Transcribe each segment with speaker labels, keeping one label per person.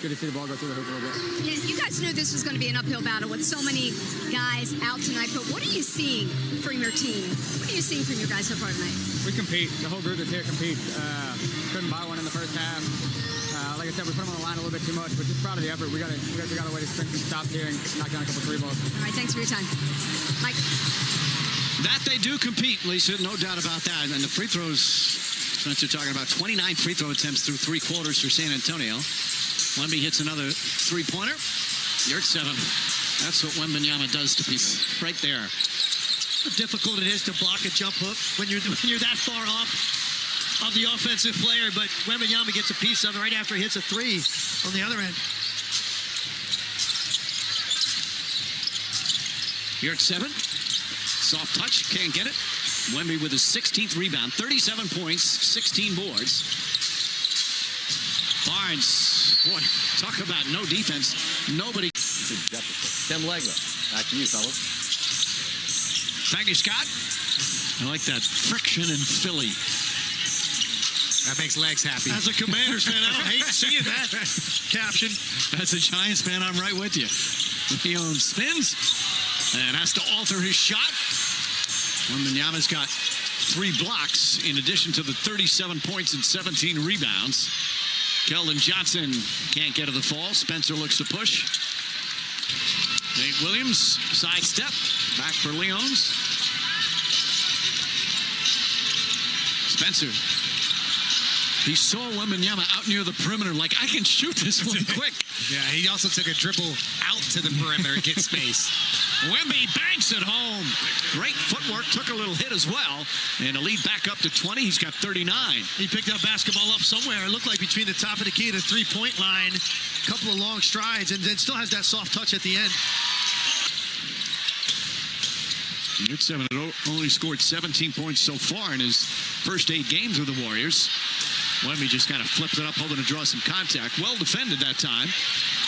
Speaker 1: good to see the ball go through the hoop a little bit.
Speaker 2: Yeah, you guys knew this was going to be an uphill battle with so many guys out tonight, but what are you seeing from your team? What are you seeing from your guys so far tonight?
Speaker 1: We compete. The whole group that's here competes. Couldn't buy one in the first half. Like I said, we put them on the line a little bit too much, but just proud of the effort. We got to figure out a way to sprint some stops here and knock down a couple three balls.
Speaker 2: All right, thanks for your time. Mike.
Speaker 3: That they do compete, Lisa, no doubt about that. And the free throws, Spencer talking about 29 free throw attempts through 3 quarters for San Antonio. Wemby hits another three-pointer. You're at 7. That's what Wembanyama does to people right there.
Speaker 4: How difficult it is to block a jump hook when you're that far off of the offensive player, but Wembanyama gets a piece of it right after he hits a 3 on the other end.
Speaker 3: You're at 7. Soft touch, can't get it. Wemby with his 16th rebound, 37 points, 16 boards. Barnes, boy, talk about no defense. Nobody.
Speaker 5: Tim Legler, back to you, fellas.
Speaker 3: Thank you, Scott. I like that friction in Philly.
Speaker 6: That makes legs happy.
Speaker 4: As a Commanders fan, I don't hate seeing that caption.
Speaker 3: As a Giants fan, I'm right with you. Leon spins and has to alter his shot. Wembanyama's got 3 blocks in addition to the 37 points and 17 rebounds. Keldon Johnson can't get to the fall. Spencer looks to push. Nate Williams, sidestep. Back for Leons. Spencer. He saw Wembanyama out near the perimeter like, I can shoot this one quick.
Speaker 6: Yeah, he also took a dribble out to the perimeter, get space.
Speaker 3: Wemby banks it home. Great footwork, took a little hit as well. And a lead back up to 20. He's got 39.
Speaker 4: He picked that basketball up somewhere. It looked like between the top of the key and the three-point line. A couple of long strides, and then still has that soft touch at the end.
Speaker 3: You're at 7. Only scored 17 points so far in his first 8 games with the Warriors. Wemby just kind of flipped it up, hoping to draw some contact. Well defended that time.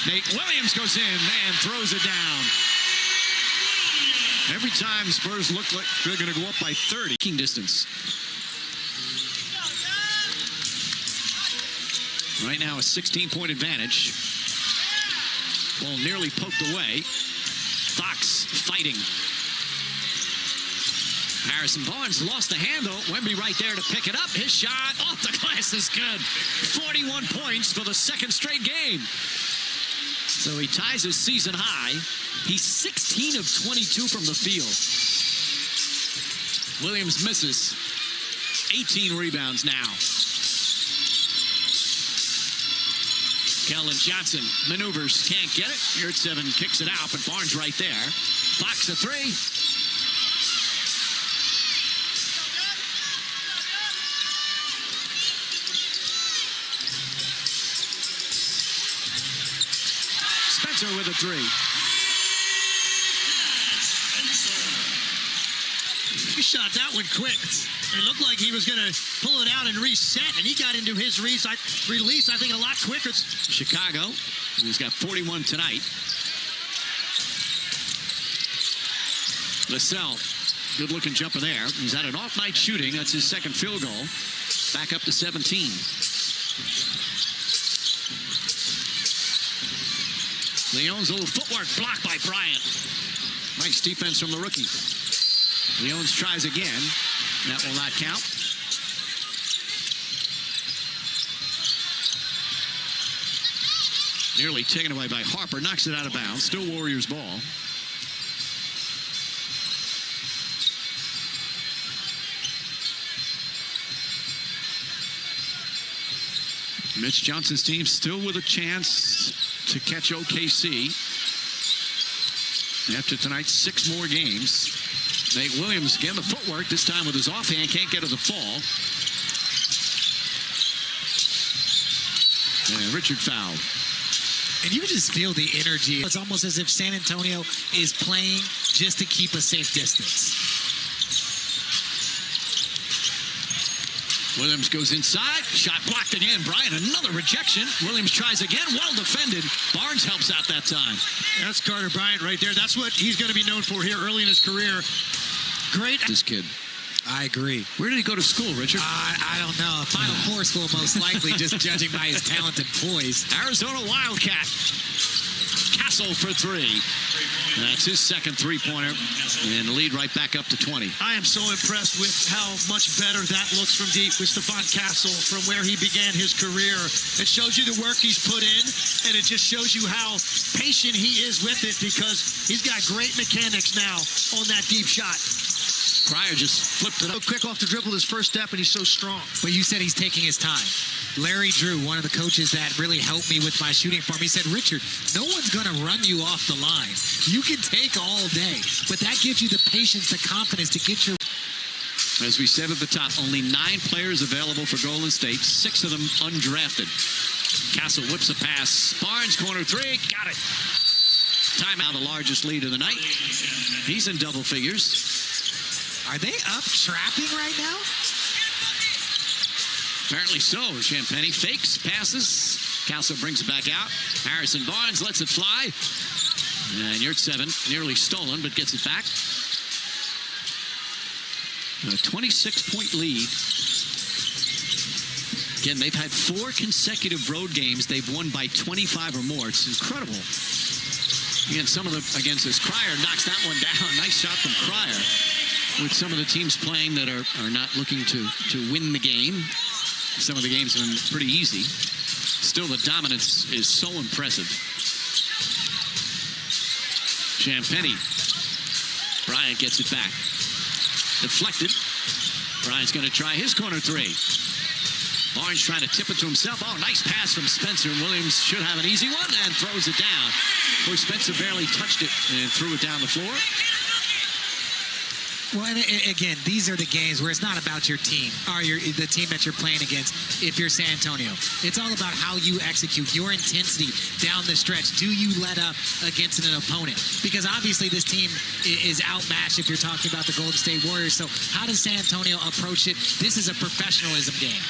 Speaker 3: Nate Williams goes in and throws it down. Every time Spurs look like they're going to go up by 30. Distance. Right now a 16-point advantage. Ball nearly poked away. Fox fighting. Harrison Barnes lost the handle. Wemby right there to pick it up. His shot off the glass is good. 41 points for the second straight game. So he ties his season high. He's 16 of 22 from the field. Williams misses. 18 rebounds now. Keldon Johnson maneuvers, can't get it. Here at 7, kicks it out, but Barnes right there. Fox a 3. With a 3.
Speaker 4: He shot that one quick. It looked like he was going to pull it out and reset, and he got into his release, I think, a lot quicker.
Speaker 3: Chicago, he's got 41 tonight. Lascelles, good-looking jumper there. He's had an off-night shooting. That's his second field goal. Back up to 17. Leon's a little footwork blocked by Bryant. Nice defense from the rookie. Leons tries again. That will not count. Nearly taken away by Harper. Knocks it out of bounds. Still Warriors ball. Mitch Johnson's team still with a chance to catch OKC. After tonight's 6 more games. Nate Williams, again, the footwork, this time with his offhand, can't get to the fall. And Richard fouled.
Speaker 6: And you just feel the energy. It's almost as if San Antonio is playing just to keep a safe distance.
Speaker 3: Williams goes inside. Shot blocked again. Bryant, another rejection. Williams tries again. Well defended. Barnes helps out that time.
Speaker 4: That's Carter Bryant right there. That's what he's going to be known for here early in his career. Great.
Speaker 3: This kid.
Speaker 6: I agree.
Speaker 3: Where did he go to school, Richard?
Speaker 6: I don't know. Final Four school, most likely, just judging by his talent and poise.
Speaker 3: Arizona Wildcat. Castle for three. That's his second three-pointer. And the lead right back up to 20.
Speaker 4: I am so impressed with how much better that looks from deep with Stephon Castle from where he began his career. It shows you the work he's put in, and it just shows you how patient he is with it because he's got great mechanics now on that deep shot.
Speaker 3: Cryer just flipped it
Speaker 4: So
Speaker 3: up.
Speaker 4: quick off the dribble, his first step, and he's so strong.
Speaker 6: But you said he's taking his time. Larry Drew, one of the coaches that really helped me with my shooting form, he said, Richard, no one's going to run you off the line. You can take all day, but that gives you the patience, the confidence to get your...
Speaker 3: As we said at the top, only 9 players available for Golden State, 6 of them undrafted. Castle whips a pass. Barnes, corner three. Got it. Timeout, the largest lead of the night. He's in double figures.
Speaker 6: Are they up trapping right now?
Speaker 3: Apparently so. Champagny fakes, passes. Castle brings it back out. Harrison Barnes lets it fly. And Yurtseven nearly stolen, but gets it back. A 26-point lead. Again, they've had 4 consecutive road games. They've won by 25 or more. It's incredible. Again, some of the against this. Cryer knocks that one down. Nice shot from Cryer. With some of the teams playing that are not looking to win the game. Some of the games have been pretty easy. Still, the dominance is so impressive. Champagny. Bryant gets it back. Deflected. Bryant's going to try his corner three. Barnes trying to tip it to himself. Oh, nice pass from Spencer. Williams should have an easy one and throws it down. Of course, Spencer barely touched it and threw it down the floor.
Speaker 6: Well, and again, these are the games where it's not about your team or the team that you're playing against if you're San Antonio. It's all about how you execute, your intensity down the stretch. Do you let up against an opponent? Because obviously this team is outmatched if you're talking about the Golden State Warriors. So how does San Antonio approach it? This is a professionalism game.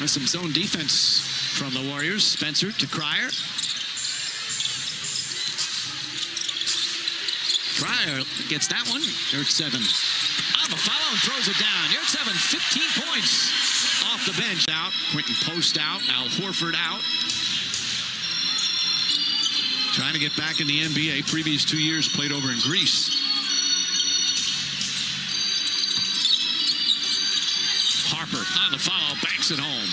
Speaker 3: There's some zone defense from the Warriors. Spencer to Cryer. Cryer gets that one. Yurtseven on the follow and throws it down. Yurtseven, 15 points off the bench. Out. Quentin Post out. Al Horford out. Trying to get back in the NBA. Previous 2 years played over in Greece. Harper on the follow. Banks it home.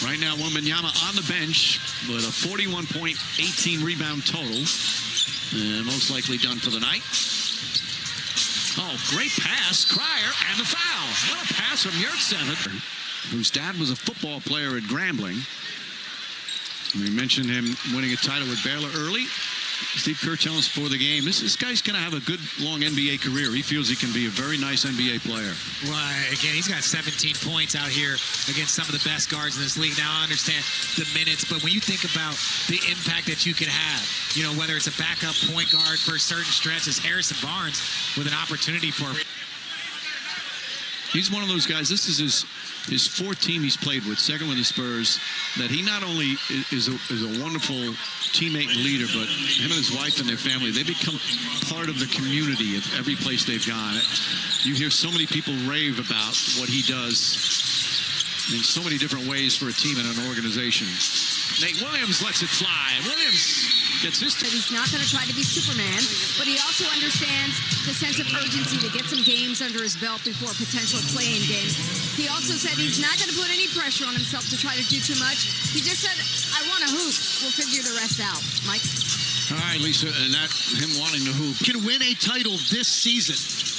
Speaker 3: Right now, Wembanyama on the bench with a 41-point, 18-rebound total. And most likely done for the night. Oh, great pass. Cryer and the foul. What a pass from Yurtseven, whose dad was a football player at Grambling. We mentioned him winning a title with Baylor early. Steve Kerr telling us before the game, this guy's going to have a good, long NBA career. He feels he can be a very nice NBA player.
Speaker 6: Well, again, he's got 17 points out here against some of the best guards in this league. Now, I understand the minutes, but when you think about the impact that you can have, you know, whether it's a backup point guard for a certain stretch, as Harrison Barnes with an opportunity for...
Speaker 3: He's one of those guys, this is his fourth team he's played with, second with the Spurs, that he not only is a wonderful teammate and leader, but him and his wife and their family, they become part of the community at every place they've gone. You hear so many people rave about what he does in so many different ways for a team and an organization. Nate Williams lets it fly. Williams gets his...
Speaker 2: He's not going to try to be Superman, but he also understands the sense of urgency to get some games under his belt before a potential play-in game. He also said he's not going to put any pressure on himself to try to do too much. He just said, I want to hoop. We'll figure the rest out. Mike?
Speaker 3: All right, Lisa, and that him wanting to hoop.
Speaker 4: Can win a title this season,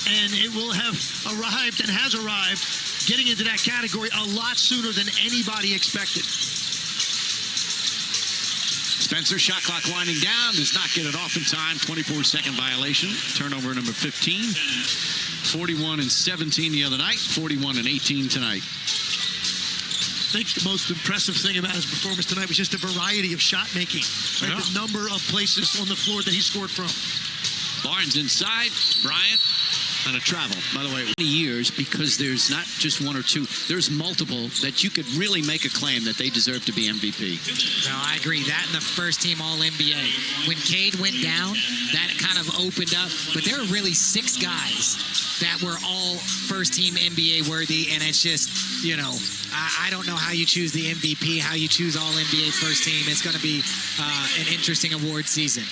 Speaker 4: and it will have arrived and has arrived getting into that category a lot sooner than anybody expected.
Speaker 3: Spencer, shot clock winding down, does not get it off in time. 24-second violation. Turnover number 15. 41 and 17 the other night. 41 and 18 tonight.
Speaker 4: I think the most impressive thing about his performance tonight was just the variety of shot making. Right?
Speaker 3: Yeah.
Speaker 4: The number of places on the floor that he scored from.
Speaker 3: Barnes inside. Bryant on a travel. By the way, 20 years, because there's not just one or two, there's multiple that you could really make a claim that they deserve to be MVP.
Speaker 6: No, I agree. That and the first team All-NBA. When Cade went down, that kind of opened up. But there are really 6 guys that were all first-team NBA worthy, and it's just, you know, I don't know how you choose the MVP, how you choose All-NBA first team. It's going to be an interesting award season.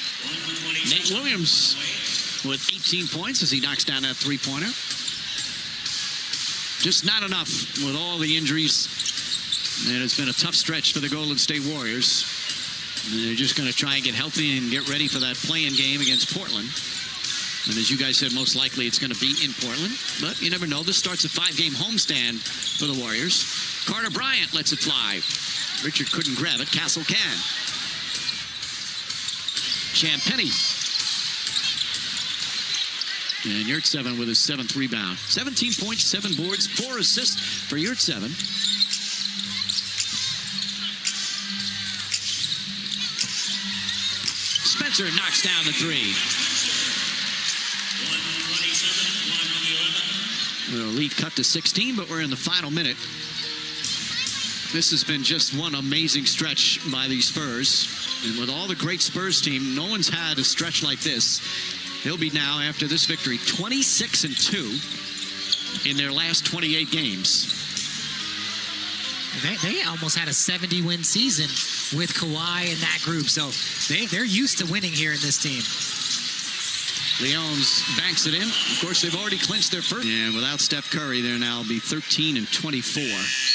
Speaker 3: Nate Williams with 18 points as he knocks down that three-pointer. Just not enough with all the injuries. And it's been a tough stretch for the Golden State Warriors. And they're just going to try and get healthy and get ready for that play-in game against Portland. And as you guys said, most likely it's going to be in Portland. But you never know. This starts a 5-game homestand for the Warriors. Carter Bryant lets it fly. Richard couldn't grab it. Castle can. Champagnie. And Yurtseven with his 7th rebound. 17 points, 7 boards, 4 assists for Yurtseven. Spencer knocks down the 3. The lead cut to 16, but we're in the final minute. This has been just one amazing stretch by the Spurs. And with all the great Spurs team, no one's had a stretch like this. They'll be now, after this victory, 26-2 in their last 28 games.
Speaker 6: They almost had a 70-win season with Kawhi and that group, so they're used to winning here in this team.
Speaker 3: Leons banks it in. Of course, they've already clinched their first. And without Steph Curry, they'll now be 13-24.